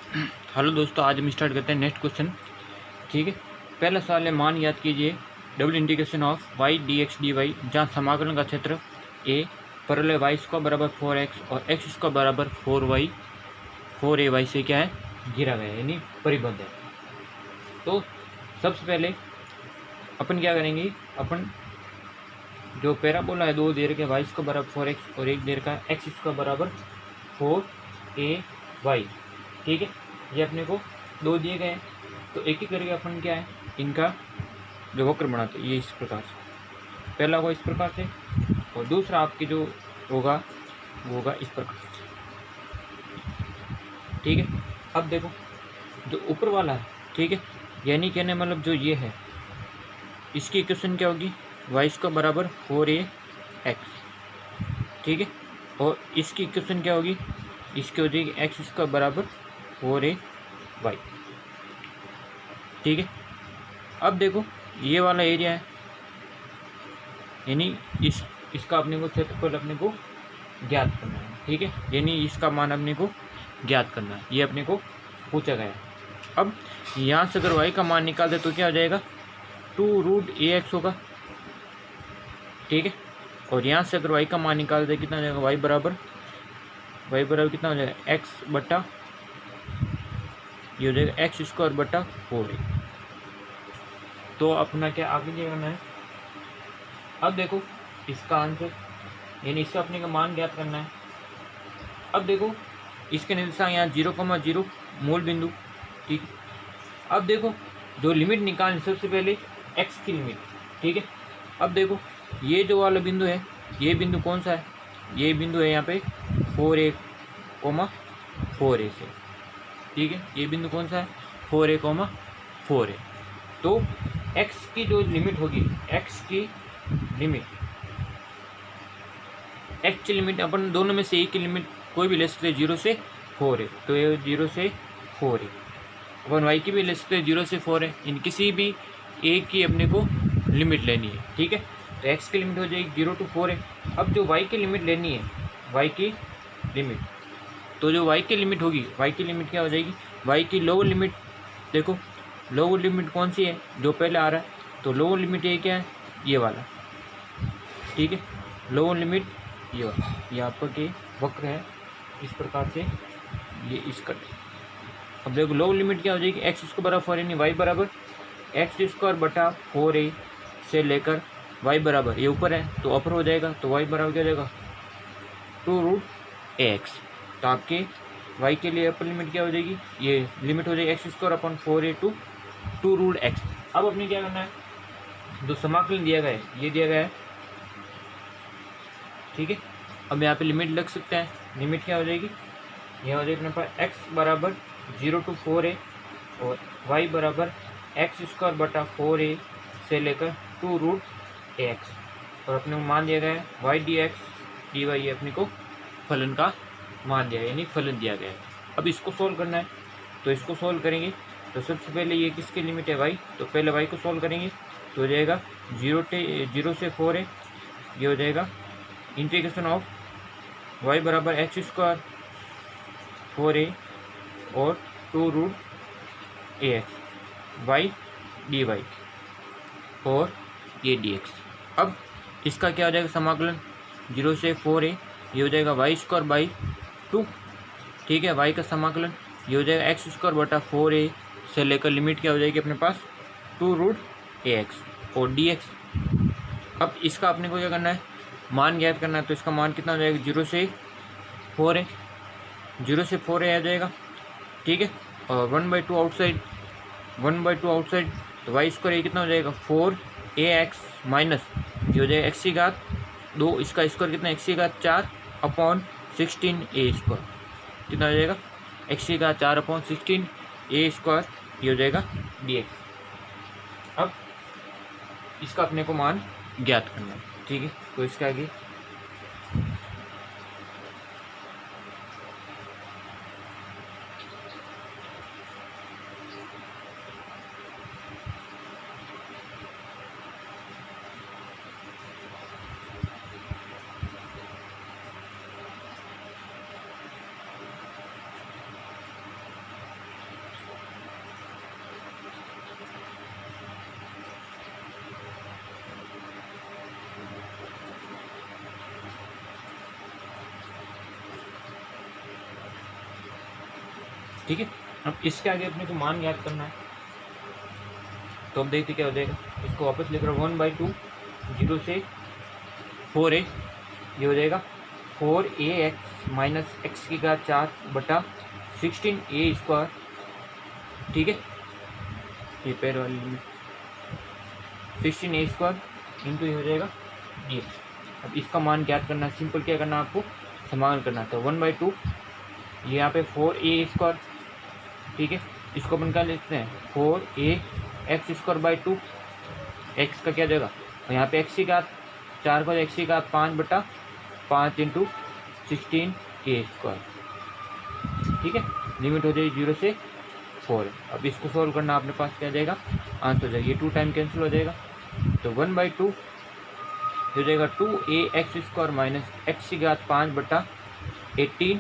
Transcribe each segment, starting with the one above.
Hello दोस्तों, आज हम स्टार्ट करते हैं नेक्स्ट क्वेश्चन। ठीक है, पहला सवाल है, मान याद कीजिए double integration of y d x d y, जहाँ समाकलन का क्षेत्र ए परल है वाई स्क्वायर बराबर 4x और एक्स स्क्वायर बराबर 4a से क्या है, घिरा गया है, यानी परिबद्ध है। तो सबसे पहले अपन क्या करेंगे, अपन जो पैराबोला है दो दे रखे वाई स्क्वायर बराबर 4x और एक दे रखा है एक्स स्क्वायर बराबर 4ay। ठीक है, ये अपने को दो दिए गए हैं, तो एक ही करके अपन क्या है, इनका जो वक्र बनाते हैं ये इस प्रकार से, पहला होगा इस प्रकार से और दूसरा आपके जो होगा वो होगा इस प्रकार से। ठीक है, अब देखो जो ऊपर वाला है, ठीक है, यानी कहने मतलब जो ये है, इसकी इक्वेशन क्या होगी, वाई स्क्वायर बराबर 4ax। ठीक है, और इसकी इक्वेशन क्या होगी, इसकी हो जाएगी एक्स स्क्वायर बराबर 4ay। ठीक है, अब देखो ये वाला एरिया है, यानी इसका अपने को क्षेत्रफल अपने को ज्ञात करना है। ठीक है, यानी इसका मान अपने को ज्ञात करना है, ये अपने को पूछा गया है। अब यहाँ से अगर y का मान निकाल दे तो क्या हो जाएगा, 2√ax होगा। ठीक है, और यहाँ से अगर y का मान निकाल दे कितना हो जाएगा, y बराबर कितना हो जाएगा, x बटा ये हो जाएगा एक्स स्क्वायर बटा 4a। तो अपना क्या आगे क्या करना है, अब देखो इसका आंसर, यानी इसका अपने का मान ज्ञात करना है। अब देखो इसके निर्देशांक यहाँ 0,0 मूल बिंदु। ठीक है, अब देखो जो लिमिट निकालनी, सबसे पहले x की लिमिट। ठीक है, अब देखो ये जो वाला बिंदु है, ये बिंदु कौन सा है, ये बिंदु है यहाँ पे 4a, 4a से। ठीक है, ये बिंदु कौन सा है, 4a, 4a। तो x की जो लिमिट होगी, x की लिमिट अपन दोनों में से एक की लिमिट कोई भी ले सकते हैं, 0 से 4 है, तो ये 0 से 4 है। अपन y की भी ले सकते हैं, 0 से 4 है, इन किसी भी एक की अपने को लिमिट लेनी है। ठीक है, तो x की लिमिट हो जाएगी 0 to 4 है। अब जो y की लिमिट लेनी है, y की लिमिट, तो जो y की लिमिट होगी, y की लिमिट क्या हो जाएगी, y की लोअर लिमिट, देखो लोअर लिमिट कौन सी है, जो पहले आ रहा है, तो लोअर लिमिट ये क्या है, ये वाला। ठीक है, लोअर लिमिट ये वाला, ये आपका के वक्र है इस प्रकार से, ये इसका। अब देखो लोअर लिमिट क्या हो जाएगी, एक्स स्क्वायर बराबर 4 यानी वाई बराबर एक्स स्क्वायर बटा 4a से लेकर वाई बराबर, ये ऊपर है तो अपर हो जाएगा, तो वाई बराबर क्या हो जाएगा, 2√ax। तो आपके y के लिए अपर लिमिट क्या हो जाएगी, ये लिमिट हो जाएगी x square upon 4a to 2√x। अब अपने क्या करना है, जो समाकलन दिया गया है ये दिया गया है। ठीक है, अब यहाँ पे लिमिट लग सकते हैं, लिमिट क्या हो जाएगी, यह हो जाएगी अपने पास x बराबर 0 to 4a और y बराबर एक्स स्क्वायर बटा 4a से लेकर 2√ax, और अपने को मान दिया गया है y dx dy, ये अपने को फलन का मान दिया है, यानी फलन दिया गया है। अब इसको सोल्व करना है, तो इसको सोल्व करेंगे, तो सबसे पहले ये किसकी लिमिट है, y, तो पहले y को सोल्व करेंगे, तो हो जाएगा 0 से 4a, ये हो जाएगा इंटीग्रेशन ऑफ y बराबर एक्स स्क्वायर 4a और 2√ax y dy और ये dx। अब इसका क्या हो जाएगा समाकलन, 0 से 4a, ये हो जाएगा वाई स्क्वायर बाई 2। ठीक है, y का समाकलन ये हो जाएगा एक्स स्क्वायर बटा 4a से लेकर लिमिट क्या हो जाएगी अपने पास 2√ax और dx। अब इसका अपने को क्या करना है, मान ज्ञात करना है, तो इसका मान कितना हो जाएगा, 0 से 4a, 0 से 4a आ जाएगा। ठीक है, और 1/2 आउटसाइड, 1/2 आउटसाइड, तो वाई स्क्वायर ये कितना हो जाएगा 4ax माइनस ये हो जाएगा एक्स की घात 2, इसका स्क्वायर कितना एक्स की घात 4 अपॉन 16a स्क्वायर, कितना हो जाएगा एक्स की घात 4 अपॉन 16a स्क्वायर, ये हो जाएगा dx। अब इसका अपने को मान ज्ञात करना है। ठीक है, तो इसके आगे ठीक है। अब इसके आगे अपने को मान ज्ञात करना है, तो अब देखते क्या हो जाएगा। इसको वापस लिख रहा हूँ 1/2 0 से 4a, ये हो जाएगा 4ax माइनस एक्स की घात 4 बटा 16a²। ठीक है, ये पहले वाली लिमिट 16a² इंटू ये हो जाएगा dx। अब इसका मान ज्ञात करना, सिंपल क्या करना आपको, समाधान करना। तो 1/2 ये यहाँ पे 4a², ठीक है, इसको अपन क्या लिखते हैं 4ax²/2, x का क्या जाएगा, और यहाँ पे x की घात 4 को x की घात 5 बटा 5 इंटू 16a²। ठीक है, लिमिट हो जाएगी 0 से 4। अब इसको सोल्व करना, अपने पास क्या जाएगा, आंसर हो जाएगा, ये 2 टाइम कैंसिल हो जाएगा। तो 1/2 हो जाएगा 2ax² माइनस एक्स की घात 5 बटा 18।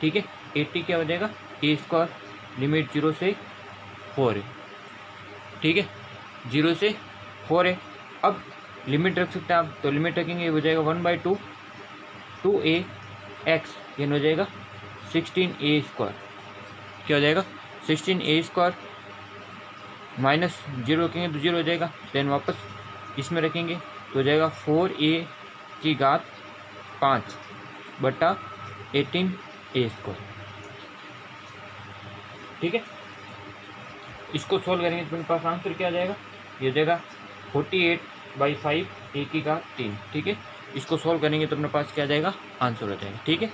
ठीक है, 80 क्या हो जाएगा a², लिमिट 0 से 4 है। ठीक है, 0 से 4 है। अब लिमिट रख सकते हैं आप, तो लिमिट रखेंगे, ये हो जाएगा 1/2 2ax, ये हो जाएगा 16a²। क्या हो जाएगा 16a² माइनस 0 रखेंगे तो 0 हो जाएगा, देन वापस इसमें रखेंगे तो हो जाएगा 4a की घात 5 बटा 18a²। ठीक है, इसको सोल्व करेंगे तो मेरे पास आंसर क्या आ जाएगा, ये हो जाएगा 48/5 a की घात 3। ठीक है, इसको सोल्व करेंगे तो अपने पास क्या आ जाएगा, आंसर हो जाएगा। ठीक है,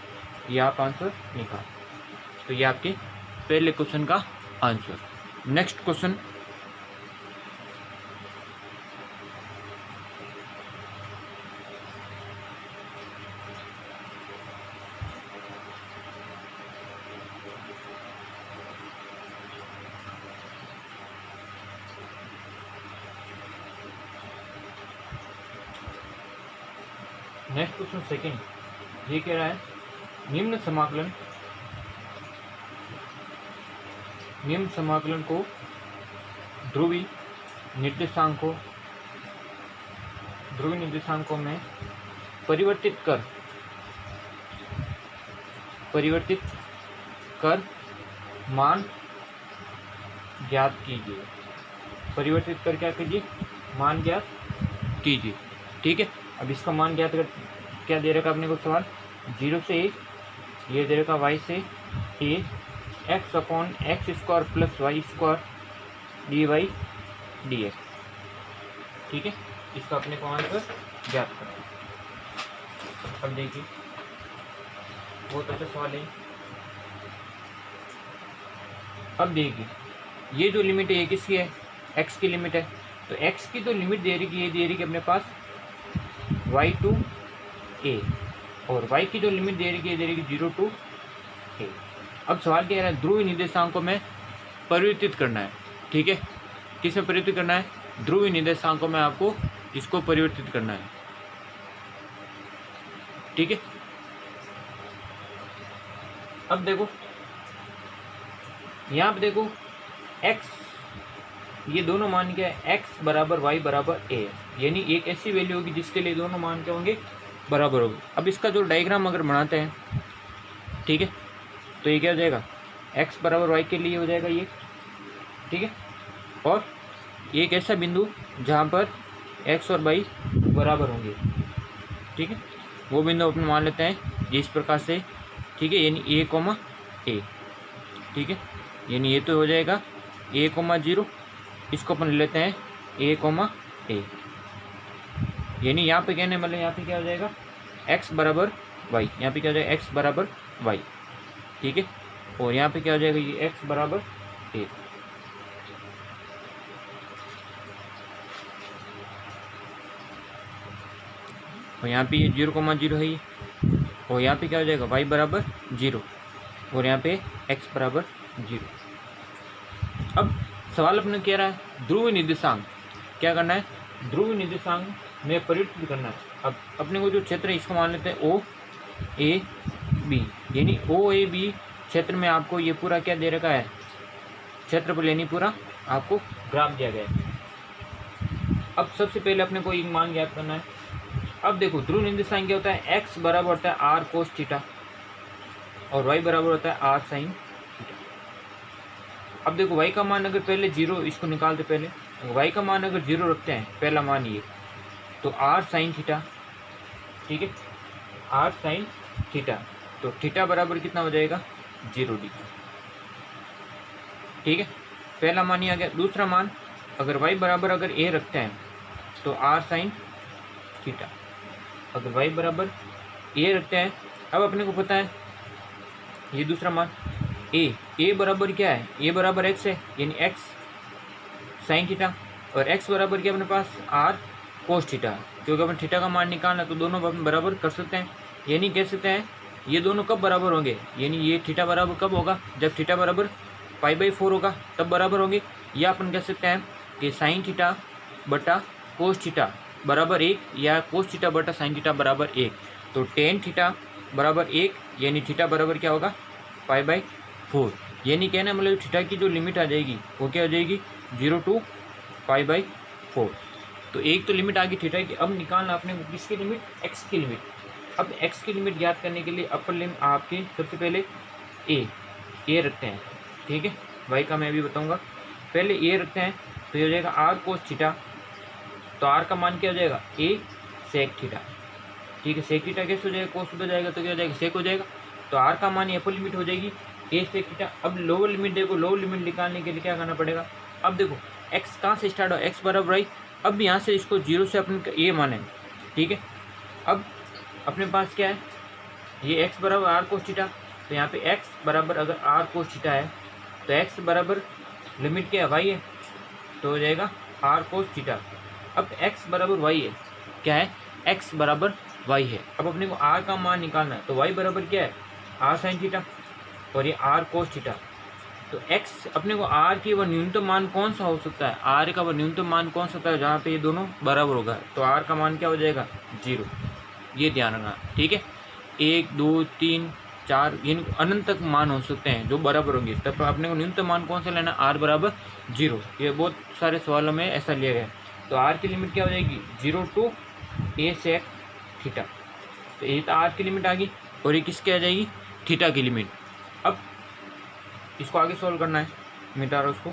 ये आप आंसर निकाल, तो ये आपके पहले क्वेश्चन का answer. Next question, next question second, ये कह रहा है निम्न समाकलन को ध्रुवीय निर्देशांकों में परिवर्तित कर मान ज्ञात कीजिए। परिवर्तित कर क्या कीजिए, मान ज्ञात कीजिए। ठीक है, अब इसका मान ज्ञात कर क्या दे रखा अपने को सवाल, 0 से a, ये दे रखा y से a x/x² plus y² dy dx। ठीक है, इसका अपने को आंसर ज्ञात करना। अब देखिए, बहुत अच्छा सवाल है। अब देखिए, ये जो लिमिट है ये किसकी है, x की लिमिट है। तो x की तो लिमिट दे रही है, ये दे रही है अपने पास y to a, और y की जो लिमिट दे रही है ये दे रही है 0 to a। अब सवाल क्या है, ध्रुवीय निर्देशांकों में परिवर्तित करना है। ठीक है, किस में परिवर्तित करना है, ध्रुवीय निर्देशांकों में आपको इसको परिवर्तित करना है। ठीक है, अब देखो यहाँ पे देखो x, ये दोनों मान क्या है, x बराबर y बराबर a, यानी एक ऐसी वैल्यू होगी जिसके लिए दोनों मान क्या होंगे, बराबर होंगे। अब इसका जो डायग्राम अगर बनाते हैं, ठीक है, तो ये क्या हो जाएगा, x बराबर y के लिए हो जाएगा ये। ठीक है, और एक ऐसा बिंदु जहाँ पर x और y बराबर होंगे। ठीक है, वो बिंदु अपन मान लेते हैं जिस प्रकार से। ठीक है, यानी a, a। ठीक है, यानी ये तो हो जाएगा a, 0, इसको अपन ले लेते हैं a, a। यानी यहाँ पे कहने मतलब यहाँ पे क्या हो जाएगा, x बराबर y, यहाँ पे क्या हो जाएगा x बराबर y। ठीक है, और यहाँ पे क्या हो जाएगा, ये x बराबर a। और यहाँ पे ये 0,0 है ये, और यहाँ पे क्या हो जाएगा y बराबर 0, और यहाँ पे x बराबर 0। अब सवाल अपने कह रहा है ध्रुवीय निर्देशांक क्या करना है, ध्रुवीय निर्देशांक में परिवर्तित करना है। अब अपने को जो क्षेत्र है इसको मान लेते हैं O A B, यानी O A B क्षेत्र में आपको ये पूरा क्या दे रखा है, क्षेत्रफल, यानी पूरा आपको ग्राफ दिया गया है। अब सबसे पहले अपने को एक मान ज्ञात करना है। अब देखो ध्रुवीय निर्देशांक क्या होता है, x बराबर होता है r cos थीटा और y बराबर होता है r sin अब देखो y का मान अगर पहले 0, इसको निकालते पहले, y का मान अगर 0 रखते हैं, पहला मान ये, तो r साइन थीटा, ठीक है, r साइन थीटा, तो थीटा बराबर कितना हो जाएगा 0 डिग्री, ठीक है, पहला मान ये आ गया। दूसरा मान अगर y बराबर अगर a रखते हैं तो r साइन थीटा, अगर y बराबर a रखते हैं, अब अपने को पता है ये दूसरा मान a बराबर क्या है, a बराबर x है, यानी x साइन थीटा, और x बराबर क्या अपने पास r कोस थीटा, क्योंकि अपन थीटा का मान निकालना तो दोनों अपन बराबर कर सकते हैं, यानी कह सकते हैं ये दोनों कब बराबर होंगे, यानी ये थीटा बराबर कब होगा, जब थीटा बराबर π/4 होगा तब बराबर होंगे, या अपन कह सकते हैं कि साइन थीटा बटा कोस थीटा बराबर 1, या कोस थीटा बटा साइन थीटा बराबर 1, तो टेन थीटा बराबर 1, यानी थीटा बराबर क्या होगा π/4, यानी कहना मतलब थीटा की जो लिमिट आ जाएगी वो क्या हो जाएगी 0 to π/4। तो एक तो लिमिट आ गई थीटा की। अब निकालना आपने किसकी लिमिट, x की लिमिट। अब x की लिमिट ज्ञात करने के लिए अपर लिमिट आपकी सबसे पहले a रखते हैं, ठीक है, y का मैं अभी बताऊंगा, पहले a रखते हैं तो ये हो जाएगा r कोस थीटा, तो r का मान क्या हो जाएगा a सेक थीटा, ठीक है, सेक थीटा कैसे हो जाएगा, कोस हो जाएगा तो क्या हो जाएगा सेक हो जाएगा, तो r का मान अपर लिमिट हो जाएगी a सेक थीटा। अब लोअर लिमिट देखो, लोअर लिमिट निकालने के लिए क्या करना पड़ेगा, अब देखो x कहाँ से स्टार्ट हो, x बराबर i, अब यहाँ से इसको 0 से अपन a माने, ठीक है, अब अपने पास क्या है ये x बराबर r कोस थीटा, तो यहाँ पे x बराबर अगर r कोस थीटा है तो x बराबर लिमिट क्या है y है, तो हो जाएगा r कोस थीटा। अब x बराबर y है, क्या है x बराबर y है, अब अपने को r का मान निकालना है, तो y बराबर क्या है r साइन थीटा और ये r कोस थीटा, तो x अपने को r की वह न्यूनतम मान कौन सा हो सकता है, r का वह न्यूनतम मान कौन सा होता है जहाँ पे ये दोनों बराबर होगा, तो r का मान क्या हो जाएगा 0, ये ध्यान रखना, ठीक है, 1 2 3 4 इन अनंत तक मान हो सकते हैं जो बराबर होंगे, तब अपने को न्यूनतम मान कौन सा लेना, r बराबर 0, ये बहुत सारे सवालों में ऐसा लिया गया है। तो r की लिमिट क्या हो जाएगी 0 to a सेक थीटा, तो ये तो r की लिमिट आ गई, और ये किसकी आ जाएगी थीटा की लिमिट। अब इसको आगे सॉल्व करना है, मिटा रहा उसको,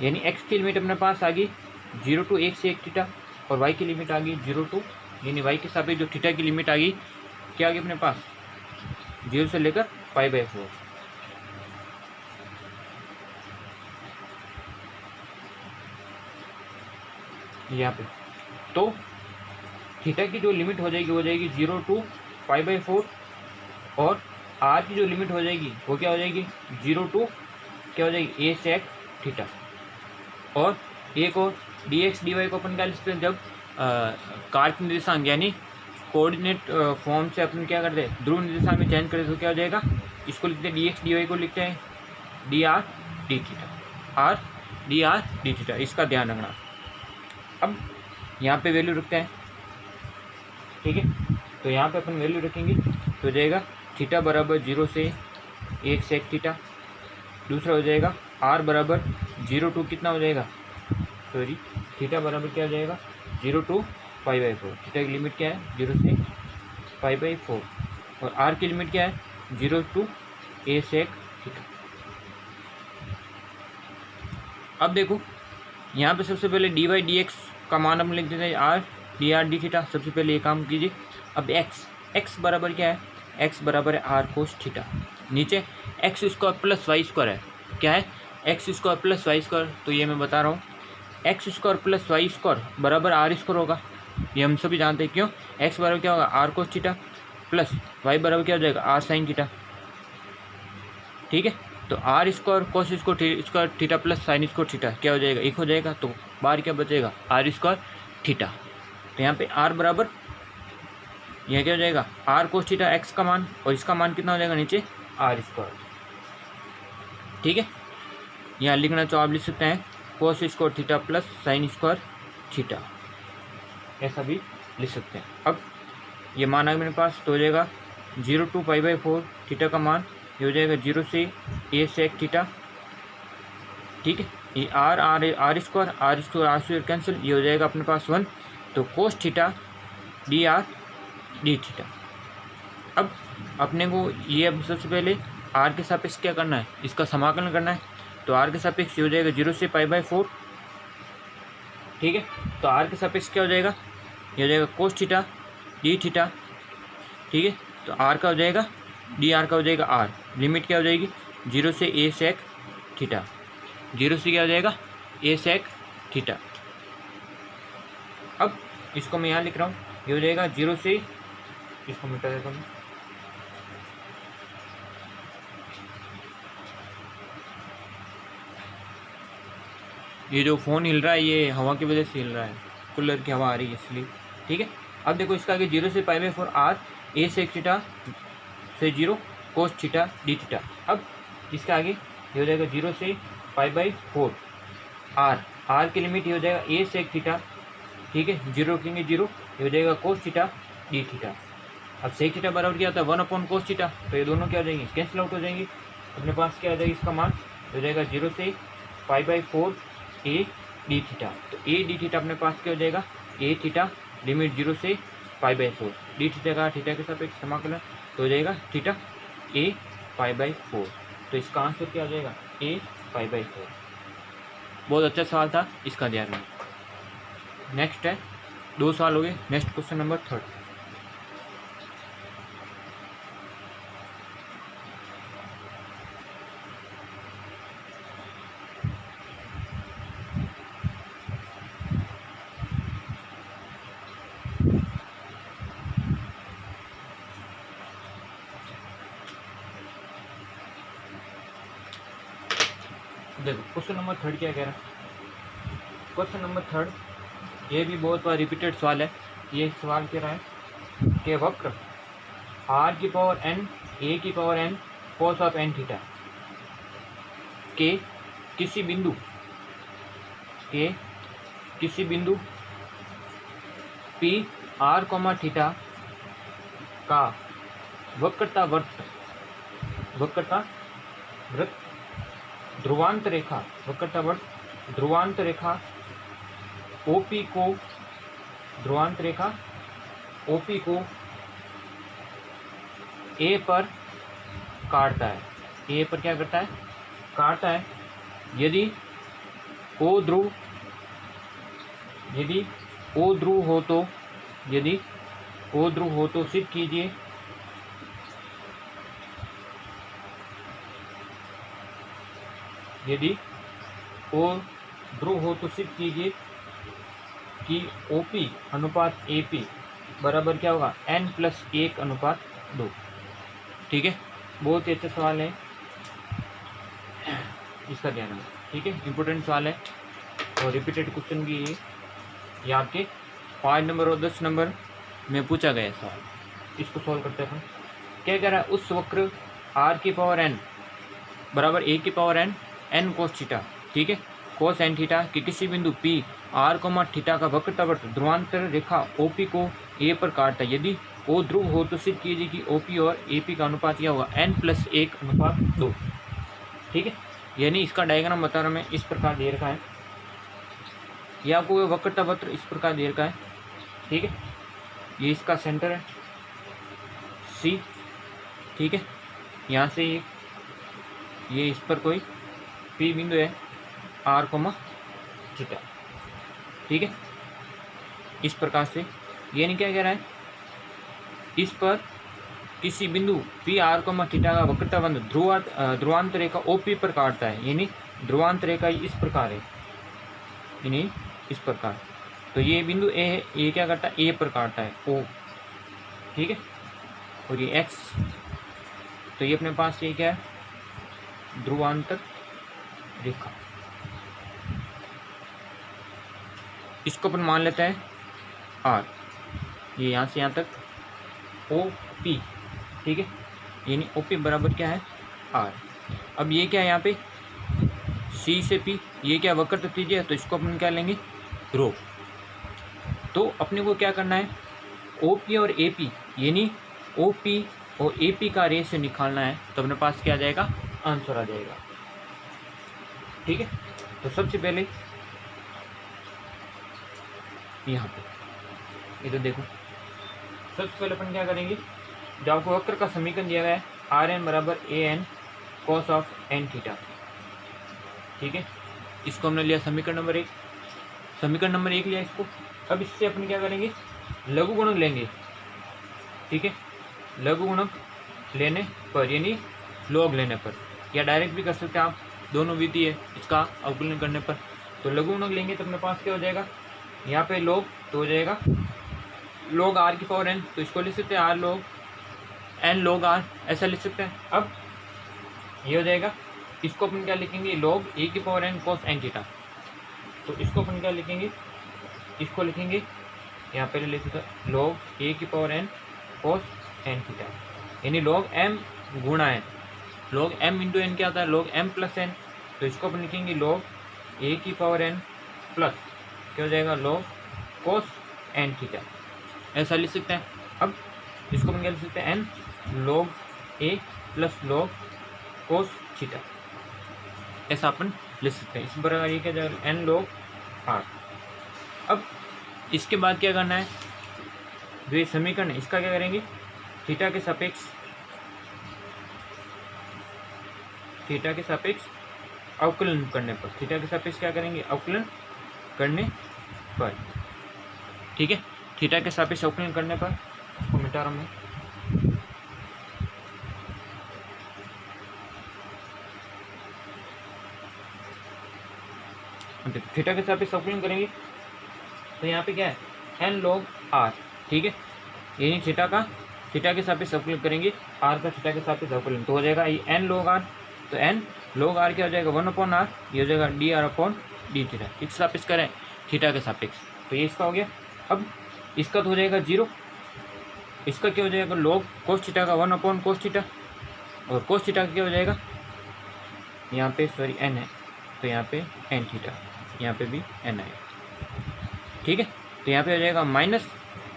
यानी x की लिमिट अपने पास आ गई 0 to 1 सेक थीटा, और y की लिमिट आ गई 0 to, यानी y के सापेक्ष जो थीटा की लिमिट आ गई क्या आ गई अपने पास 0 से लेकर π/4। यहाँ पे तो थीटा की जो लिमिट हो जाएगी वो जाएगी 0 to π/4, और r की जो लिमिट हो जाएगी वो क्या हो जाएगी 0 to क्या हो जाएगी a सेक थीटा, और एक और dx dy को अपन क्या लिखते हैं, जब कार्क निर्देशांक यानी कोऑर्डिनेट फॉर्म से अपन क्या करते हैं ध्रुव निर्देशांक में चेंज करें तो क्या हो जाएगा, इसको लिखते हैं dx dy को लिखते हैं dr d theta, r dr d theta, इसका ध्यान रखना। अब यहाँ पे वैल्यू रखते हैं, ठीक है, तो यहाँ पे अपन वैल्यू रखेंगे तो हो जाएगा थीटा बराबर 0 से 1 सेक थीटा, दूसरा हो जाएगा r बराबर 0 to कितना हो जाएगा, सॉरी थीटा बराबर क्या हो जाएगा 0 to π/4, थीटा की लिमिट क्या है 0 से π/4, और r की लिमिट क्या है 0 to a सेक थीटा। अब देखो यहाँ पे सबसे पहले dy dx का मान हम लिख देते हैं r dr d थीटा, सबसे पहले ये काम कीजिए। अब x बराबर क्या है, x बराबर है r कोस थीटा, नीचे x square plus y square है, क्या है x square plus y square, तो ये मैं बता रहा हूँ x square plus y square बराबर आर स्क्वायर होगा, ये हम सभी जानते हैं, क्यों एक्स बराबर क्या होगा r cos theta plus y बराबर क्या हो जाएगा आर साइन थीटा, ठीक है, तो r square cos square theta plus sin square theta क्या हो जाएगा 1 हो जाएगा, तो बाहर क्या बचेगा आर स्क्वायर थीटा, तो यहाँ पे आर बराबर यह क्या हो जाएगा आर कोस थीटा एक्स का मान, और इसका मान कितना हो जाएगा नीचे आर स्क्वायर, ठीक है, यहाँ लिखना तो आप लिख सकते हैं कोस square theta plus sin square theta, ऐसा भी लिख सकते हैं। अब ये मान आ मेरे पास तो हो जाएगा 0 to π/4 थीटा का मान ये हो जाएगा 0 से a सेक थीटा, ठीक है, ये आर स्क्वायर कैंसिल, ये हो जाएगा अपने पास 1, तो cos theta D R D theta, अब अपने को ये अब सबसे पहले आर के सापेक्ष क्या करना है, इसका समाकलन करना है। तो आर के सापेक्ष हो जाएगा 0 से π/4, ठीक है। तो आर के सापेक्ष क्या हो जाएगा, ये हो जाएगा कोस थीटा डी थीटा, ठीक है। तो आर का हो जाएगा डी आर का हो जाएगा आर, लिमिट क्या हो जाएगी 0 से a sec थीटा, 0 से क्या हो जाएगा a sec थीटा। अब इसको मैं यहाँ लिख रहा हूँ, ये हो जाएगा 0 से, इसको मिटा देता हूँ, ये जो फ़ोन हिल रहा है ये हवा की वजह से हिल रहा है, कूलर की हवा आ रही है इसलिए, ठीक है। अब देखो इसका आगे 0 से π/4 आर a sec थीटा से 0 कोस थीटा डी थीटा। अब इसके आगे ये हो जाएगा 0 से π/4 आर की लिमिट ये हो जाएगा a sec थीटा, ठीक है। 0 रखेंगे 0, ये हो जाएगा कोस थीटा डी थीटा। अब सेक थीटा बराबर क्या होता है 1/cos थीटा, तो ये दोनों क्या हो जाएंगे कैंसिल आउट हो जाएंगे। अपने पास क्या आ जाएगा इसका मान हो जाएगा 0 से π/4 a डी थीटा। तो a डी थीटा अपने पास क्या हो जाएगा a थीटा लिमिट 0 से π/4 डी थीटा का थीटा के सापेक्ष समाकलन, तो हो जाएगा थीटा a π/4। तो इसका आंसर क्या हो जाएगा a π/4। बहुत अच्छा सवाल था, इसका ध्यान रखना। नेक्स्ट है 2 सवाल हो गए, नेक्स्ट क्वेश्चन नंबर 3। देखो क्वेश्चन नंबर 3 क्या कह रहा है। क्वेश्चन नंबर 3 ये भी बहुत बार रिपीटेड सवाल है। ये सवाल कह रहा है कि वक्र r की पावर n a की power n cos of n theta के किसी बिंदु p r, थीटा का वक्रता वृत्त ध्रुवांत रेखा ध्रुवांत रेखा OP को A पर काटता है। A पर क्या करता है काटता है। यदि O ध्रुव हो तो सिद्ध कीजिए कि OP अनुपात AP बराबर क्या होगा n+1/2। ठीक है, बहुत ही अच्छा सवाल है, इसका ध्यान रखना। ठीक है, इंपॉर्टेंट सवाल है और रिपीटेड क्वेश्चन भी ये आपके 5 नंबर और 10 नंबर में पूछा गया सवाल। इसको सॉल्व करते हैं। क्या कह रहा है, उस वक्र r की पावर n बराबर a की पावर n cos थीटा, ठीक है, cos n थीटा कि किसी बिंदु P r, थीटा का वक्रता ध्रुवांतर रेखा OP को A पर काटता है। यदि O ध्रुव हो तो सिद्ध कीजिए कि OP और AP का अनुपात क्या होगा n+1/2। ठीक है, यानी इसका डायग्राम बता रहा मैं, इस प्रकार दे रखा है। यह आपको वक्रता वक्र इस प्रकार दे रखा है। ठीक है, ये इसका सेंटर है C। ठीक है, यहाँ से ये इस पर कोई P बिंदु है r, थीटा। ठीक है, इस प्रकार से यानी क्या कह रहा है, इस पर किसी बिंदु P r, थीटा का वक्रता बंध ध्रुवांत रेखा OP पर काटता है। यानी ध्रुवांत रेखा इस प्रकार है, यानी इस प्रकार। तो ये बिंदु A है, ये क्या करता है A पर काटता है O। ठीक है, और ये X, तो ये अपने पास ये क्या है, ध्रुवांतर रेखा। इसको अपन मान लेते हैं R, ये यहाँ से यहाँ तक OP। ठीक है, यानी OP बराबर क्या है R। अब ये क्या है यहाँ पे C से P, ये क्या वक्रता त्रिज्या है, तो इसको अपन क्या लेंगे रो। तो अपने को क्या करना है, OP और AP यानी OP और AP का रेशियो निकालना है। तो अपने पास क्या आ जाएगा, आंसर आ जाएगा। ठीक है, तो सबसे पहले यहाँ पे इधर देखो, सबसे पहले अपन क्या करेंगे, जो आपको वक्र का समीकरण दिया गया है आर एन बराबर A N cos of N theta, ठीक है। इसको हमने लिया समीकरण नंबर 1, समीकरण नंबर 1 लिया इसको। अब इससे अपन क्या करेंगे, लघु गुणक लेंगे, ठीक है। लघु गुणक लेने पर यानी लॉग लेने पर, या डायरेक्ट भी कर सकते हैं आप, दोनों विधि है इसका अवकलन करने पर। तो लघु गुणक लेंगे तो अपने पास क्या हो जाएगा, यहाँ पे लॉग तो हो जाएगा लॉग आर की पावर एन, तो इसको लिख सकते हैं r log n log r, ऐसा लिख सकते हैं। अब ये हो जाएगा, इसको अपन क्या लिखेंगे, लॉग ए की power n cos n theta. तो इसको अपन क्या लिखेंगे, इसको लिखेंगे यहाँ पे लिख सकते हैं लॉग ए की power n cos n theta, यानी लॉग एम गुणा n. Log m into n क्या होता है, लॉग एम प्लस एन। तो इसको अपन लिखेंगे लॉग ए की पावर एन प्लस क्या हो जाएगा, लॉग कॉस एन थीटा, ऐसा लिख सकते हैं। अब इसको अपन क्या लिख सकते हैं, एन लॉग ए प्लस लॉग कॉस थीटा, ऐसा अपन लिख सकते हैं। इस प्रकार ये क्या जाएगा, एन लॉग आर। अब इसके बाद क्या करना है, जो ये समीकरण है इसका क्या करेंगे, थीटा के सापेक्ष अवकलन करने पर, थीटा के सापेक्ष क्या करेंगे, अवकलन करने पर, ठीक है। थीटा के सापेक्ष अवकलन करने पर, इसको मिटा रहा हूं मैं, थीटा के सापेक्ष अवकलन करेंगे तो यहाँ पे क्या है, एन लॉग आर, ठीक है। यानी थीटा के सापेक्ष अवकलन करेंगे, आर का थीटा के सापेक्ष अवकलन, तो हो जाएगा ये एन लॉग आर। तो एन लॉग आर क्या हो जाएगा, 1/r, ये हो जाएगा D R upon D theta. किस सापेक्ष करें, थीटा के सापेक्ष, तो ये इसका हो गया। अब इसका तो हो जाएगा 0, इसका क्या हो जाएगा, लॉग कोस थीटा का 1/cos थीटा, और कोस थीटा का क्या हो जाएगा, यहाँ पे सॉरी एन है, तो यहाँ पे एन थीटा, यहाँ पे भी एन है, ठीक है। तो यहाँ पे हो जाएगा माइनस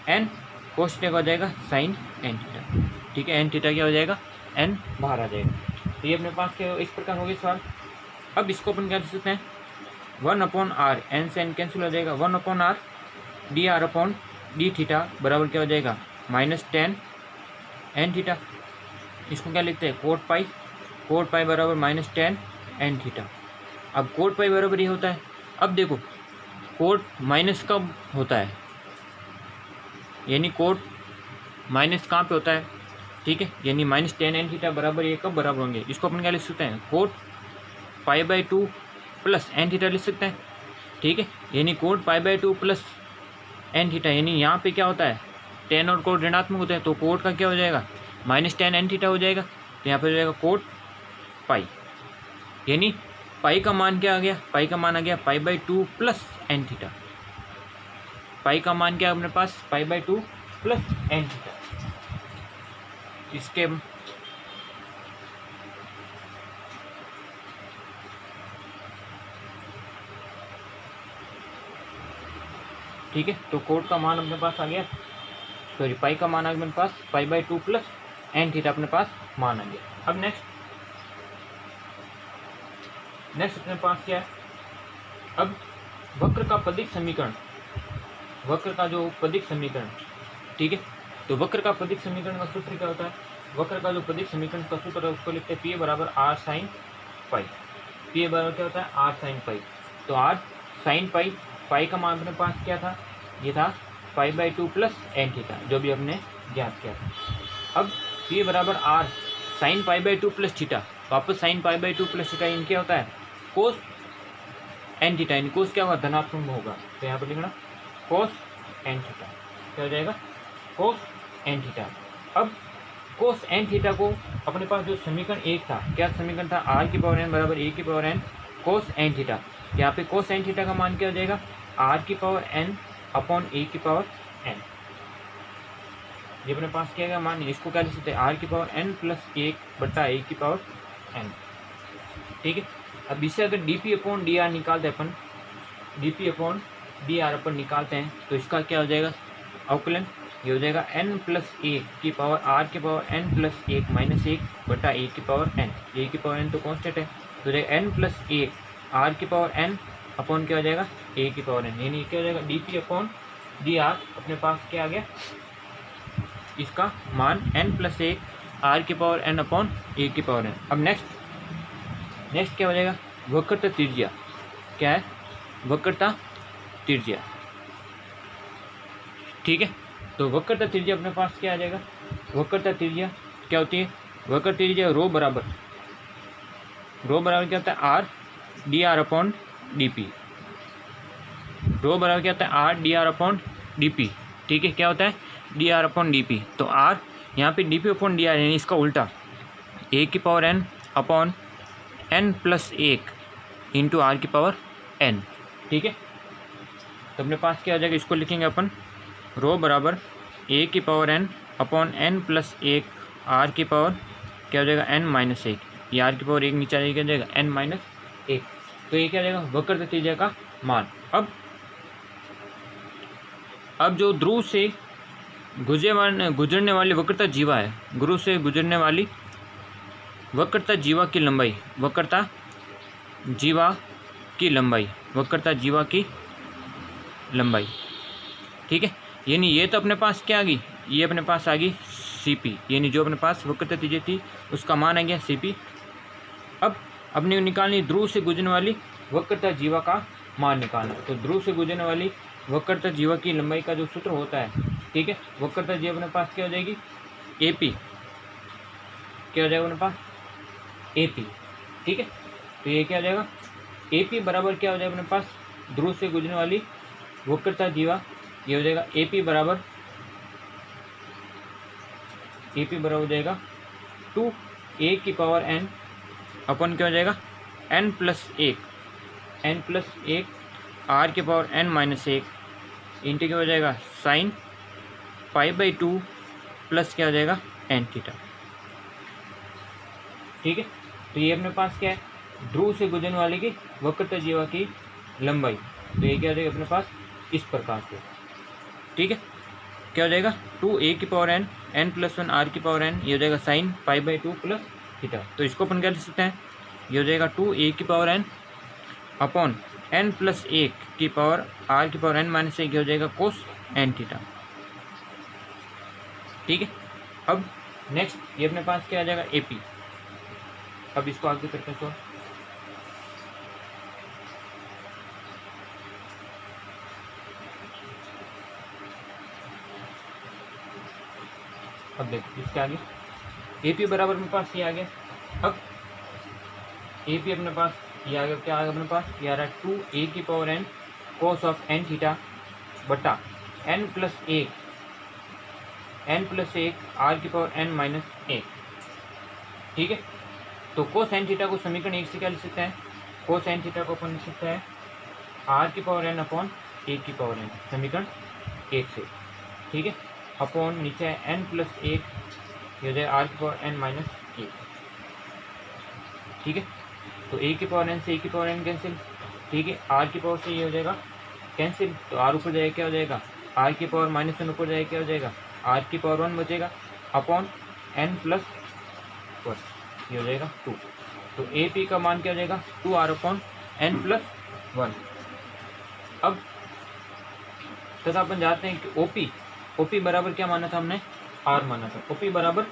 एन कोस थीटा का हो जाएगा साइन एन थीटा, ठीक है। एन थीटा क्या हो जाएगा, एन बाहर आ जाएगा। तो ये अपने पास क्या इस प्रकार हो गया सवाल। अब इसको अपन क्या लिख सकते हैं, 1/r, एन से एन कैंसिल हो जाएगा, 1/r D R upon D theta बराबर क्या हो जाएगा, -10 एन थीटा। इसको क्या लिखते हैं, कोट पाई बराबर -10 एन थीटा। अब कोट पाई बराबर ये होता है, अब देखो कोट माइनस कब होता है, यानी कोट माइनस कहाँ पे होता है, ठीक है। यानी -10 एन थीटा बराबर ये कब बराबर होंगे, इसको अपन क्या लिख सकते हैं, कोट π/2 प्लस एन थीटा लिख सकते हैं, ठीक है। यानी कोट π/2 प्लस एन थीटा, यानी यहाँ पे क्या होता है, टेन और कोट ऋणात्मक होते हैं, तो कोट का क्या हो जाएगा, -10 एन थीटा हो जाएगा। तो यहाँ पे हो जाएगा कोट पाई, यानी पाई का मान क्या आ गया, पाई का मान आ गया π/2 प्लस एन थीटा। पाई का मान क्या है अपने पास, π/2 प्लस एन थीटा। इसके ठीक है, तो कोट का मान अपने पास आ गया, सॉरी पाई का मान आ गया अपने पास π/2 प्लस एन थीटा अपने पास मान आ गया। अब नेक्स्ट अपने पास क्या है, अब वक्र का पदिक समीकरण, वक्र का जो पदिक समीकरण, ठीक है। तो वक्र का पदिक समीकरण का सूत्र क्या होता है, वक्र का जो पदिक समीकरण का सूत्र है उसको लिखते हैं पी बराबर आर साइन पाई। पी बराबर क्या होता है, आर साइन पाई। तो आर साइन पाई, पाई का मान अपने पास क्या था, ये था π/2 प्लस एन थीटा, जो भी हमने ज्ञात किया था। अब पी बराबर आर साइन π/2 प्लस थीटा, वापस साइन π/2 प्लस थीटा इन क्या होता है, कोस एन थीटा, इन कोस क्या होगा, धनात्मक होगा। तो यहाँ पर लिखना कोस एन थीटा, क्या हो जाएगा, कोस एन थीटा। अब कोस एन थीटा को अपने पास जो समीकरण 1 था, क्या समीकरण था, आर की पावर एन बराबर ए की power n cos n theta. यहाँ पे कोस एन थीटा का मान क्या हो जाएगा, आर की पावर एन अपॉन ए की पावर एन। ये अपने पास क्या है मान, इसको क्या लिख सकते हैं, आर की पावर एन प्लस 1/a की पावर एन, ठीक है। अब इससे अगर dp अपॉन डी आर निकालते हैं अपन, dp अपॉन डी आर अपन निकालते हैं, तो इसका क्या हो जाएगा अवकलन, ये हो जाएगा n प्लस 1 की पावर आर की power n plus 1 minus 1/a की पावर n। a की पावर n तो कॉन्स्टेंट है, तो जाएगा n प्लस 1 आर की पावर n अपॉन क्या हो जाएगा a की पावर n, यानी क्या हो जाएगा dp अपॉन डी आर अपने पास क्या आ गया, इसका मान n+1 r⁴n अपॉन a⁴n। अब नेक्स्ट क्या हो जाएगा, वक्रता त्रिज्या। क्या है, वक्रता त्रिज्या। ठीक है, तो वक्रता त्रिज्या अपने पास क्या आ जाएगा, वक्रता त्रिज्या क्या होती है, वक्रता त्रिज्या रो बराबर क्या होता है, R D R upon D P. Rho बराबर क्या होता है, R D R upon D P. ठीक है, क्या होता है, D R upon D P. तो आर यहाँ पे D P upon D R, यानी इसका उल्टा a⁴n upon n+1 into r⁴n। ठीक है, तो अपने पास क्या हो जाएगा, इसको लिखेंगे अपन रो बराबर a⁴n अपॉन n+1 r⁴ क्या हो जाएगा n-1। ये r⁴1 नीचे आ जाएगा n-1। तो ये क्या हो जाएगा, वक्रता त्रिज्या का मान। अब जो ध्रुव से गुजरने वाली वक्रता जीवा है, ध्रुव से गुजरने वाली वक्रता जीवा की लंबाई, वक्रता जीवा की लंबाई। ठीक है, यानी ये तो अपने पास क्या आ गई, ये अपने पास आ गई CP, यानी जो अपने पास वक्रता त्रिज्या थी उसका मान आ गया CP। अब अपने निकालनी ध्रुव से गुजरने वाली वक्रता जीवा का मान निकालना। तो ध्रुव से गुजरने वाली वक्रता जीवा की लंबाई का जो सूत्र होता है, ठीक है, वक्रता जीवा अपने पास क्या हो जाएगी, AP। क्या हो जाएगा अपने पास, AP। ठीक है, तो ये क्या हो जाएगा, AP बराबर क्या हो जाएगा अपने पास, ध्रुव से गुजरने वाली वक्रता जीवा, ये हो जाएगा AP बराबर हो जाएगा 2a⁴n अपन क्या हो जाएगा n+1 r⁴n-1 इंटू क्या हो जाएगा साइन π/2 प्लस क्या हो जाएगा n थीटा। ठीक है, तो ये अपने पास क्या है, ध्रुव से गुजरने वाले की वक्रता जीवा की लंबाई। तो ये क्या हो जाएगा अपने पास इस प्रकार से। ठीक है, क्या हो जाएगा 2a⁴n n+1 r⁴n, ये हो जाएगा साइन π/2 प्लस थीटा। तो इसको अपन क्या लिख सकते हैं, ये हो जाएगा 2a⁴n अपॉन n+1 की पावर r⁴n-1 हो जाएगा कोस n थीटा। ठीक है, अब नेक्स्ट ये अपने पास क्या आ जाएगा AP। अब इसको आगे करते हैं, अब देखो इसके आगे AP बराबर मेरे पास ये आ गया। अब AP अपने पास ये आ गया, क्या आ गया अपने पास, ये आ रहा है 2a⁴n cos of n theta बटा n+1 r⁴n-1। ठीक है, तो cos n थीटा को समीकरण 1 से क्या लिख सकते हैं, cos n थीटा को अपन लिख सकते हैं r⁴n अपॉन a⁴n, समीकरण 1 से। ठीक है, अपॉन नीचे है n+1, ये हो जाएगा r⁴n-1। ठीक है, तो a⁴n से a⁴n कैंसिल। ठीक है, r⁴ से ये हो जाएगा कैंसिल, तो r ऊपर जाएगा क्या हो जाएगा, r⁴-1 ऊपर जाएगा क्या हो जाएगा, r⁴1 बचेगा अपॉन n+1, ये हो जाएगा 2। तो AP का मान क्या हो जाएगा 2r/n+1। अब तथा अपन जानते हैं कि OP बराबर क्या माना था हमने, R माना था। OP बराबर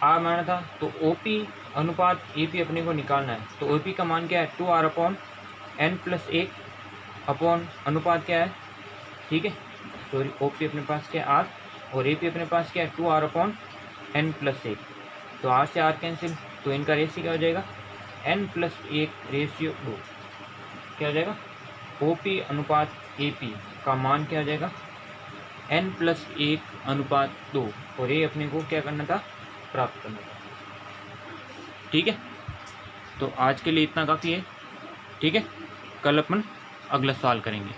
R माना था, तो OP अनुपात AP अपने को निकालना है। तो OP का मान क्या है 2r/n+1 अपॉन अनुपात क्या है, ठीक है, सॉरी OP अपने पास क्या है R, और AP अपने पास क्या है 2r/n+1। तो R से R कैंसिल, तो इनका रेशियो क्या हो जाएगा n+1/2। क्या हो जाएगा OP अनुपात AP का मान क्या हो जाएगा n+1/2, और ये अपने को क्या करना था, प्राप्त करना था। ठीक है, तो आज के लिए इतना काफ़ी है। ठीक है, कल अपन अगला सवाल करेंगे।